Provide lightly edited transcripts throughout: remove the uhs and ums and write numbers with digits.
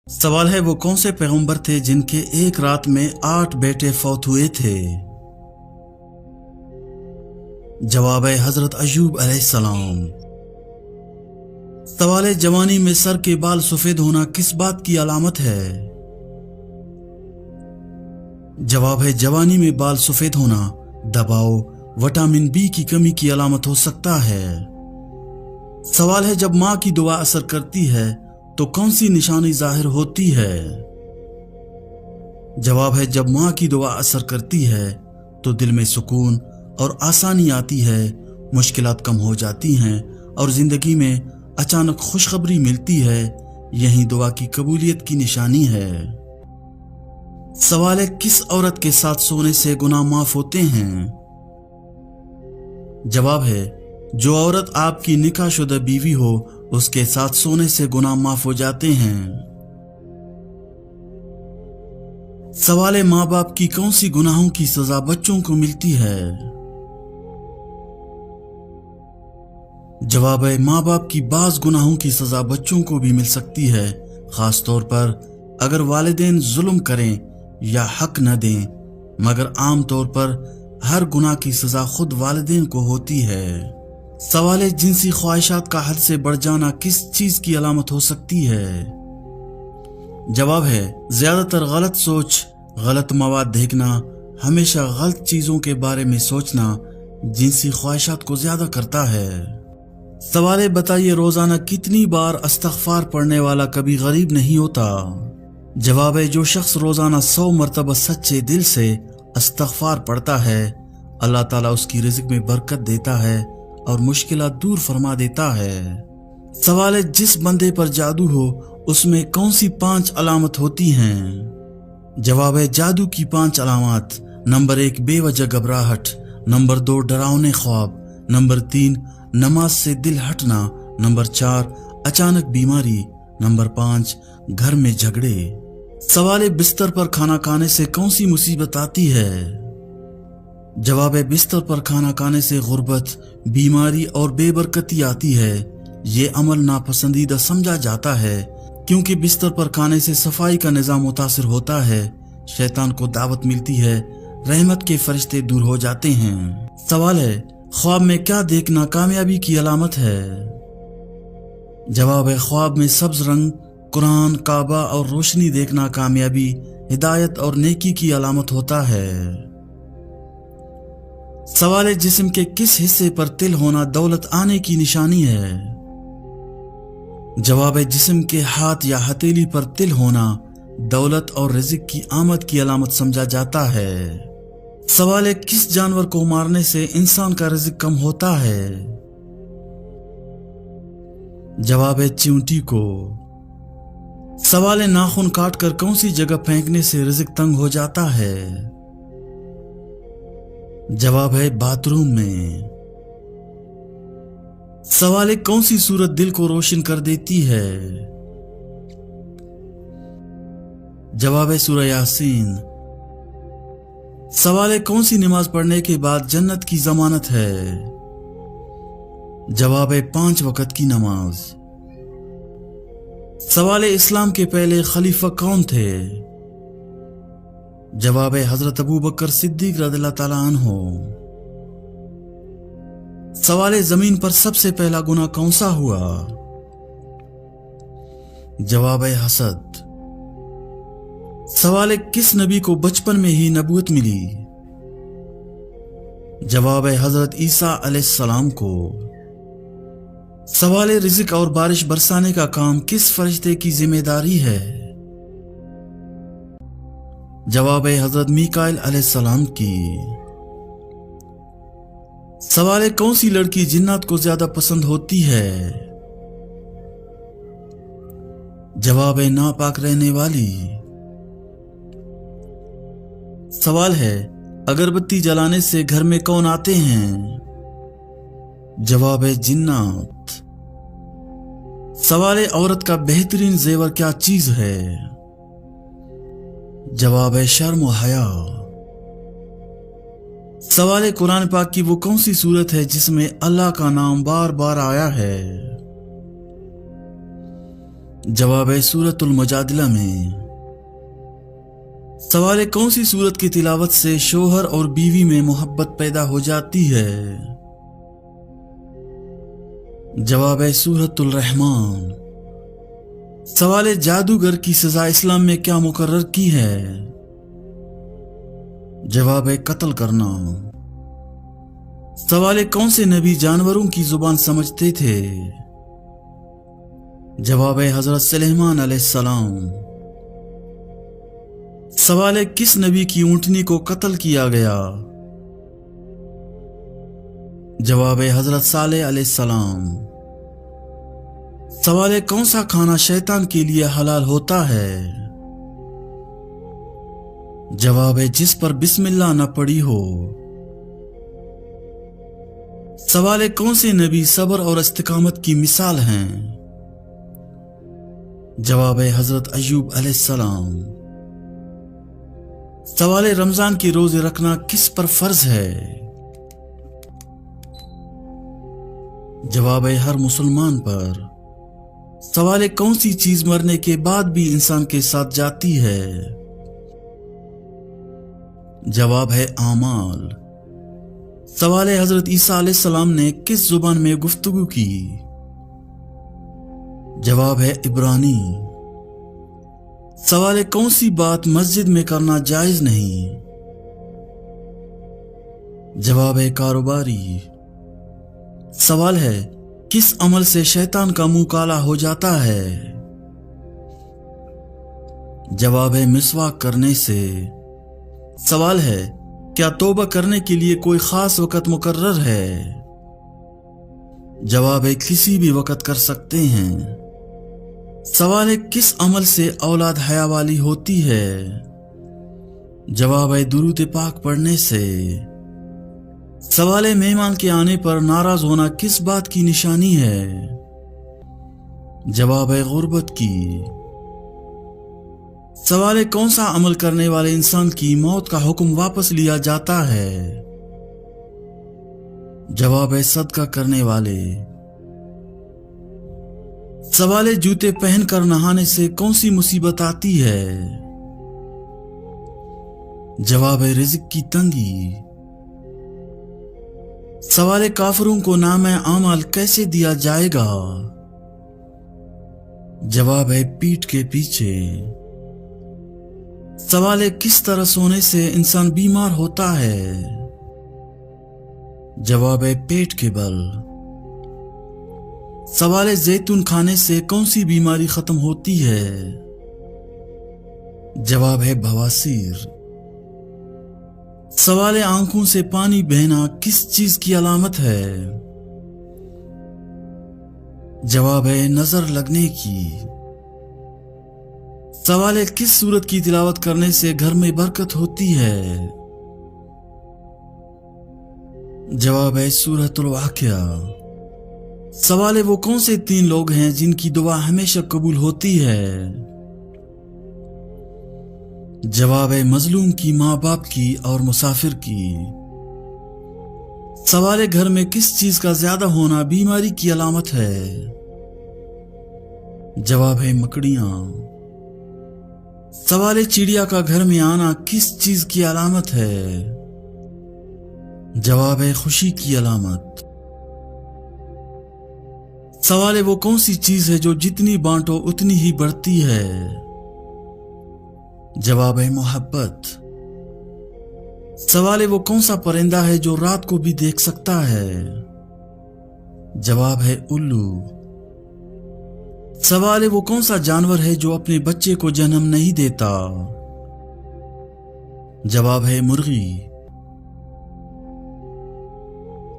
सवाल है वो कौन से पैगंबर थे जिनके एक रात में 8 बेटे फौत हुए थे। जवाब है हजरत अय्यूब अलैहिस्सलाम। सवाल है जवानी में सर के बाल सफेद होना किस बात की अलामत है। जवाब है जवानी में बाल सफेद होना दबाव विटामिन बी की कमी की अलामत हो सकता है। सवाल है जब मां की दुआ असर करती है तो कौन सी निशानी जाहिर होती है। जवाब है जब मां की दुआ असर करती है तो दिल में सुकून और आसानी आती है, मुश्किलात कम हो जाती हैं और जिंदगी में अचानक खुशखबरी मिलती है। यही दुआ की कबूलियत की निशानी है। सवाल है किस औरत के साथ सोने से गुनाह माफ होते हैं। जवाब है जो औरत आपकी निकाहशुदा बीवी हो उसके साथ सोने से गुनाह माफ हो जाते हैं। सवाल है माँ बाप की कौन सी गुनाहों की सजा बच्चों को मिलती है। जवाब है माँ बाप की बाज गुनाहों की सजा बच्चों को भी मिल सकती है, खास तौर पर अगर वालिदैन जुल्म करें या हक न दें, मगर आम तौर पर हर गुनाह की सजा खुद वालिदैन को होती है। सवाल है जिनसी ख्वाहिशात का हद से बढ़ जाना किस चीज की अलामत हो सकती है। जवाब है ज्यादातर गलत सोच, गलत मवाद देखना, हमेशा गलत चीजों के बारे में सोचना जिनसी ख्वाहिशात को ज्यादा करता है। सवाल है बताइए रोजाना कितनी बार इस्तग़फ़ार पढ़ने वाला कभी गरीब नहीं होता। जवाब है जो शख्स रोजाना 100 मरतबा सच्चे दिल से इस्तग़फ़ार पढ़ता है अल्लाह ताला उसकी रिज़्क़ में बरकत देता है और मुश्किलात दूर फरमा देता है। सवाल है जिस बंदे पर जादू हो उसमें कौन सी 5 अलामत होती हैं। जवाब है जादू की 5 अलामत। नंबर 1 बेवजह घबराहट, नंबर 2 डरावने ख्वाब, नंबर 3 नमाज से दिल हटना, नंबर 4 अचानक बीमारी, नंबर 5 घर में झगड़े। सवाल है बिस्तर पर खाना खाने से कौन सी मुसीबत आती है। जवाब है बिस्तर पर खाना खाने से गुर्बत, बीमारी और बेबरकती आती है। ये अमल नापसंदीदा समझा जाता है क्योंकि बिस्तर पर खाने से सफाई का निजाम मुतासिर होता है, शैतान को दावत मिलती है, रहमत के फरिश्ते दूर हो जाते हैं। सवाल है ख्वाब में क्या देखना कामयाबी की अलामत है। जवाब है ख्वाब में सब्ज रंग, कुरान, काबा और रोशनी देखना कामयाबी, हिदायत और नेकी की अलामत होता है। सवाल है जिस्म के किस हिस्से पर तिल होना दौलत आने की निशानी है। जवाब है जिस्म के हाथ या हथेली पर तिल होना दौलत और रिज़्क़ की आमद की अलामत समझा जाता है। सवाल है किस जानवर को मारने से इंसान का रिज़्क़ कम होता है। जवाब है चींटी को। सवाल है नाखून काट कर कौन सी जगह फेंकने से रिज़्क़ तंग हो जाता है। जवाब है बाथरूम में। सवाल है कौन सी सूरत दिल को रोशन कर देती है। जवाब है सूरह यासीन। सवाल है कौन सी नमाज पढ़ने के बाद जन्नत की जमानत है। जवाब है 5 वक्त की नमाज। सवाल है इस्लाम के पहले खलीफा कौन थे। जवाब है हजरत अबू बकर सिद्दीक रज़ियल्लाहु ताला अन्हु। सवाल है जमीन पर सबसे पहला गुनाह कौन सा हुआ। जवाब है हसद। सवाल है किस नबी को बचपन में ही नबूवत मिली। जवाब है हजरत ईसा अलैहिस्सलाम को। सवाल है रिज़्क़ और बारिश बरसाने का काम किस फरिश्ते की जिम्मेदारी है। जवाब है हजरत मीकाईल अलैहिस्सलाम की। सवाल है कौन सी लड़की जिन्नात को ज्यादा पसंद होती है। जवाब है नापाक रहने वाली। सवाल है अगरबत्ती जलाने से घर में कौन आते हैं। जवाब है जिन्नात। सवाल है औरत का बेहतरीन जेवर क्या चीज है। जवाब है शर्म व हया। सवाल है कुरान पाक की वो कौन सी सूरत है जिसमें अल्लाह का नाम बार बार आया है। जवाब है सूरतुल मुजादिला में। सवाल है कौन सी सूरत की तिलावत से शोहर और बीवी में मोहब्बत पैदा हो जाती है? जवाब है सूरतुल रहमान। सवाल है जादूगर की सजा इस्लाम में क्या मुकर्रर की है? जवाब है कत्ल करना। सवाल है कौन से नबी जानवरों की जुबान समझते थे? जवाब है हजरत सुलेमान अलैहिस्सलाम। सवाल है किस नबी की ऊंटनी को कत्ल किया गया? जवाब है हजरत सालेह अलैहिस्सलाम। सवाल है कौन सा खाना शैतान के लिए हलाल होता है? जवाब है जिस पर बिस्मिल्लाह न पड़ी हो। सवाल है कौन से नबी सब्र और इस्तिकामत की मिसाल हैं? जवाब है हजरत अय्यूब अलैहिस्सलाम। सवाल है रमजान के रोजे रखना किस पर फर्ज है? जवाब है हर मुसलमान पर। सवाल है कौन सी चीज मरने के बाद भी इंसान के साथ जाती है? जवाब है आमाल। सवाल है हजरत ईसा अलैहिस्सलाम ने किस जुबान में गुफ्तगू की? जवाब है इब्रानी। सवाल है कौन सी बात मस्जिद में करना जायज नहीं? जवाब है कारोबारी। सवाल है किस अमल से शैतान का मुंह काला हो जाता है? जवाब है मिसवाक करने से। सवाल है क्या तौबा करने के लिए कोई खास वक़्त मुकर्रर है? जवाब है किसी भी वक़्त कर सकते हैं। सवाल है किस अमल से औलाद हया वाली होती है? जवाब है दुरूद पाक पढ़ने से। सवाल है मेहमान के आने पर नाराज होना किस बात की निशानी है? जवाब है गुर्बत की। सवाल है कौन सा अमल करने वाले इंसान की मौत का हुक्म वापस लिया जाता है? जवाब है सदका करने वाले। सवाल है जूते पहनकर नहाने से कौन सी मुसीबत आती है? जवाब है रिज़्क की तंगी। सवाल है काफिरों को नाम आमाल कैसे दिया जाएगा? जवाब है पीठ के पीछे। सवाल है किस तरह सोने से इंसान बीमार होता है? जवाब है पेट के बल। सवाल है जैतून खाने से कौन सी बीमारी खत्म होती है? जवाब है बवासीर। सवाल है आंखों से पानी बहना किस चीज की अलामत है? जवाब है नजर लगने की। सवाल है किस सूरत की तिलावत करने से घर में बरकत होती है? जवाब है सूरतुल वाक़िया। सवाल है वो कौन से 3 लोग हैं जिनकी दुआ हमेशा कबूल होती है? जवाब है मजलूम की, माँ बाप की और मुसाफिर की। सवाल है घर में किस चीज का ज्यादा होना बीमारी की अलामत है? जवाब है मकड़ियां। सवाल है चिड़िया का घर में आना किस चीज की अलामत है? जवाब है खुशी की अलामत। सवाल है वो कौन सी चीज है जो जितनी बांटो उतनी ही बढ़ती है? जवाब है मोहब्बत। सवाल है वो कौन सा परिंदा है जो रात को भी देख सकता है? जवाब है उल्लू। सवाल है वो कौन सा जानवर है जो अपने बच्चे को जन्म नहीं देता? जवाब है मुर्गी।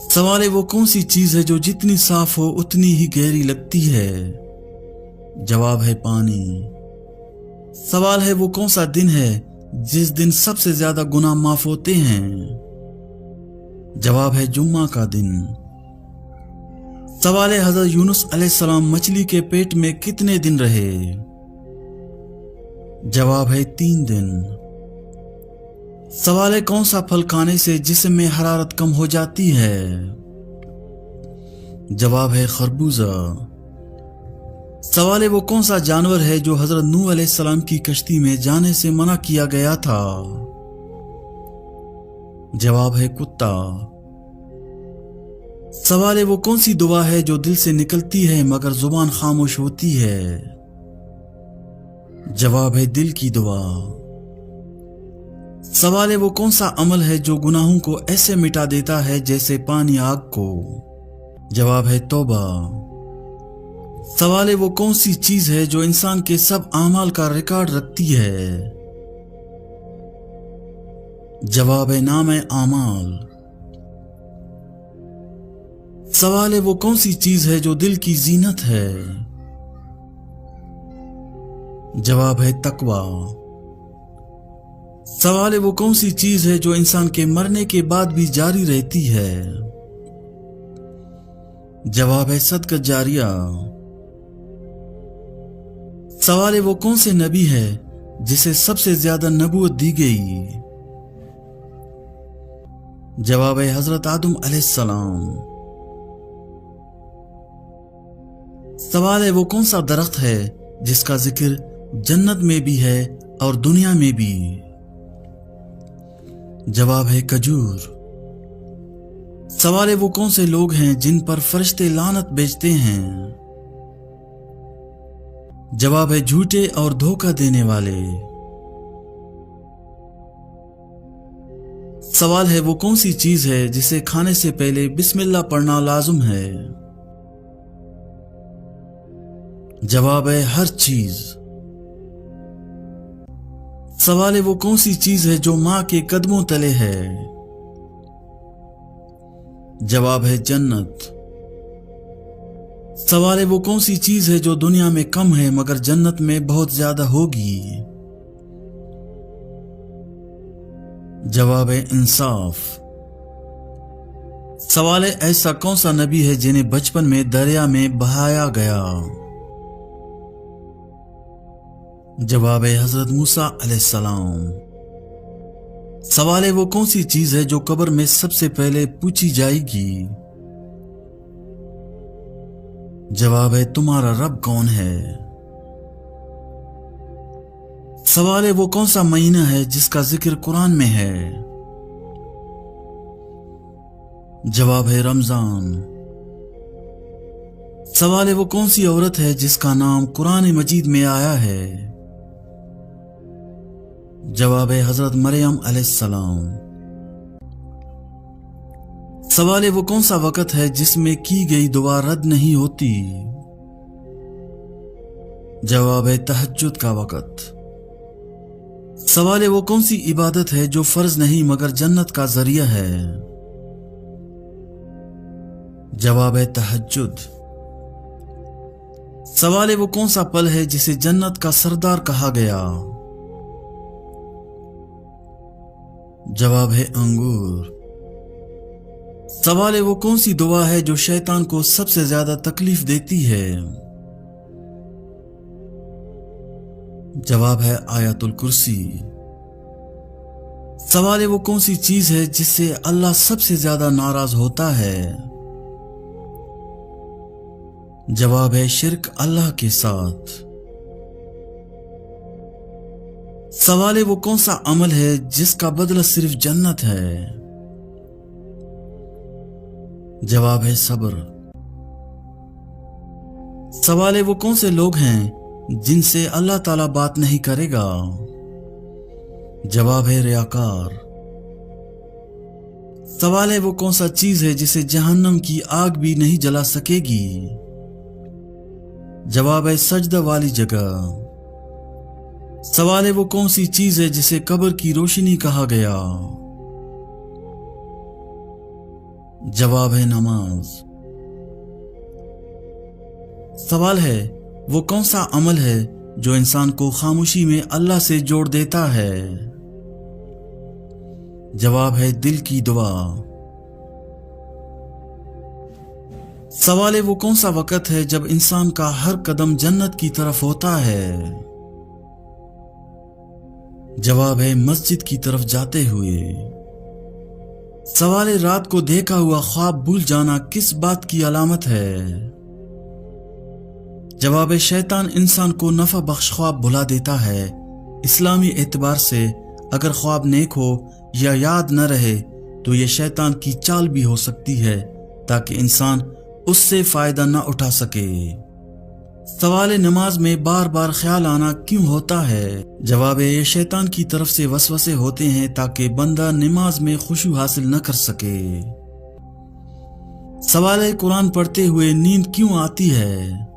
सवाल है वो कौन सी चीज है जो जितनी साफ हो उतनी ही गहरी लगती है? जवाब है पानी। सवाल है वो कौन सा दिन है जिस दिन सबसे ज्यादा गुनाह माफ होते हैं? जवाब है जुम्मा का दिन। सवाल है हजरत यूनुस अलैहिस्सलाम मछली के पेट में कितने दिन रहे? जवाब है 3 दिन। सवाल है कौन सा फल खाने से जिस्म में हरारत कम हो जाती है? जवाब है खरबूजा। सवाल है वो कौन सा जानवर है जो हजरत नूह अलैहिस्सलाम की कश्ती में जाने से मना किया गया था? जवाब है कुत्ता। सवाल है वो कौन सी दुआ है जो दिल से निकलती है मगर जुबान खामोश होती है? जवाब है दिल की दुआ। सवाल है वो कौन सा अमल है जो गुनाहों को ऐसे मिटा देता है जैसे पानी आग को? जवाब है तौबा। सवाल है वो कौन सी चीज है जो इंसान के सब आमाल का रिकॉर्ड रखती है? जवाब है नाम आमाल। सवाल है वो कौन सी चीज है जो दिल की जीनत है? जवाब है तकवा। सवाल है वो कौन सी चीज है जो इंसान के मरने के बाद भी जारी रहती है? जवाब है सदका जारिया। सवाल है वो कौन से नबी है जिसे सबसे ज्यादा नबूवत दी गई? जवाब है हजरत आदम अलैहिस्सलाम। सवाल है वो कौन सा दरख्त है जिसका जिक्र जन्नत में भी है और दुनिया में भी? जवाब है खजूर। सवाल है वो कौन से लोग हैं जिन पर फरिश्ते लानत भेजते हैं? जवाब है झूठे और धोखा देने वाले। सवाल है वो कौन सी चीज है जिसे खाने से पहले बिस्मिल्लाह पढ़ना लाजुम है? जवाब है हर चीज। सवाल है वो कौन सी चीज है जो मां के कदमों तले है? जवाब है जन्नत। सवाल है वो कौन सी चीज है जो दुनिया में कम है मगर जन्नत में बहुत ज्यादा होगी? जवाब है इंसाफ। सवाल है ऐसा कौन सा नबी है जिन्हें बचपन में दरिया में बहाया गया? जवाब है हजरत मूसा अलैहिस्सलाम। सवाल है वो कौन सी चीज है जो कब्र में सबसे पहले पूछी जाएगी? जवाब है तुम्हारा रब कौन है? सवाल है वो कौन सा महीना है जिसका जिक्र कुरान में है? जवाब है रमजान। सवाल है वो कौन सी औरत है जिसका नाम कुरान मजीद में आया है? जवाब है हजरत मरियम अलैहिस्सलाम। सवाल है वो कौन सा वक़्त है जिसमें की गई दुआ रद्द नहीं होती? जवाब है तहज्जुद का वक़्त। सवाल है वो कौन सी इबादत है जो फर्ज नहीं मगर जन्नत का जरिया है? जवाब है तहज्जुद। सवाल है वो कौन सा फल है जिसे जन्नत का सरदार कहा गया? जवाब है अंगूर। सवाल है वो कौन सी दुआ है जो शैतान को सबसे ज्यादा तकलीफ देती है? जवाब है आयतुल कुर्सी। सवाल है वो कौन सी चीज है जिससे अल्लाह सबसे ज्यादा नाराज होता है? जवाब है शिर्क अल्लाह के साथ। सवाल है वो कौन सा अमल है जिसका बदला सिर्फ जन्नत है? जवाब है सब्र। सवाल है वो कौन से लोग हैं जिनसे अल्लाह ताला बात नहीं करेगा? जवाब है रियाकार। सवाल है वो कौन सा चीज है जिसे जहन्नम की आग भी नहीं जला सकेगी? जवाब है सजदा वाली जगह। सवाल है वो कौन सी चीज है जिसे कब्र की रोशनी कहा गया? जवाब है नमाज। सवाल है वो कौन सा अमल है जो इंसान को खामोशी में अल्लाह से जोड़ देता है? जवाब है दिल की दुआ। सवाल है वो कौन सा वक़्त है जब इंसान का हर कदम जन्नत की तरफ होता है? जवाब है मस्जिद की तरफ जाते हुए। सवाल है रात को देखा हुआ ख्वाब भूल जाना किस बात की अलामत है? जवाब शैतान इंसान को नफा बख्श ख्वाब भुला देता है। इस्लामी एतबार से अगर ख्वाब नेक हो या याद न रहे तो ये शैतान की चाल भी हो सकती है ताकि इंसान उससे फायदा न उठा सके। सवाल नमाज में बार बार ख्याल आना क्यों होता है? जवाब ये शैतान की तरफ से वसवसे होते हैं ताकि बंदा नमाज में खुशू हासिल न कर सके। सवाल कुरान पढ़ते हुए नींद क्यों आती है?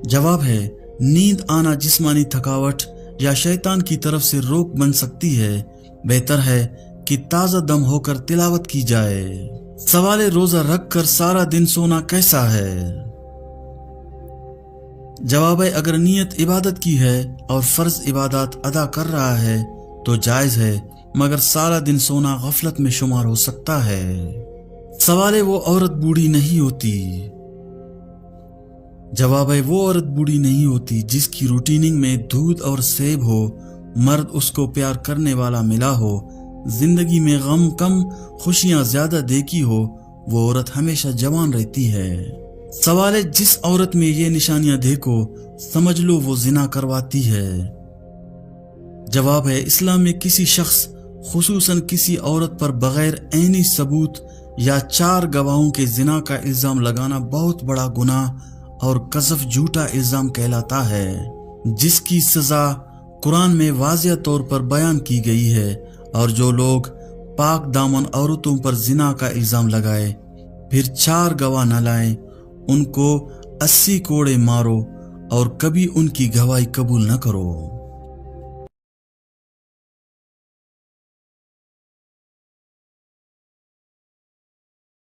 जवाब है नींद आना जिस्मानी थकावट या शैतान की तरफ से रोक बन सकती है। बेहतर है कि ताजा दम होकर तिलावत की जाए। सवाल रोजा रख कर सारा दिन सोना कैसा है? जवाब है अगर नियत इबादत की है और फर्ज इबादत अदा कर रहा है तो जायज है, मगर सारा दिन सोना गफलत में शुमार हो सकता है। सवाल वो औरत बूढ़ी नहीं होती। जवाब है वो औरत बूढ़ी नहीं होती जिसकी रूटीनिंग में दूध और सेब हो, मर्द उसको प्यार करने वाला मिला हो, जिंदगी में गम कम खुशियां ज्यादा देखी हो, वो औरत हमेशा जवान रहती है। सवाल है जिस औरत में ये निशानियां देखो समझ लो वो जिना करवाती है। जवाब है इस्लाम में किसी शख्स खुसूसन किसी औरत पर बगैर ऐनी सबूत या 4 गवाहों के जिना का इल्जाम लगाना बहुत बड़ा गुनाह और कज़फ झूठा इल्जाम कहलाता है, जिसकी सजा कुरान में वाज़िह तौर पर बयान की गई है। और जो लोग पाक दामन औरतों पर जिना का इल्जाम लगाए फिर 4 गवाह न लाए, उनको 80 कोड़े मारो और कभी उनकी गवाही कबूल न करो।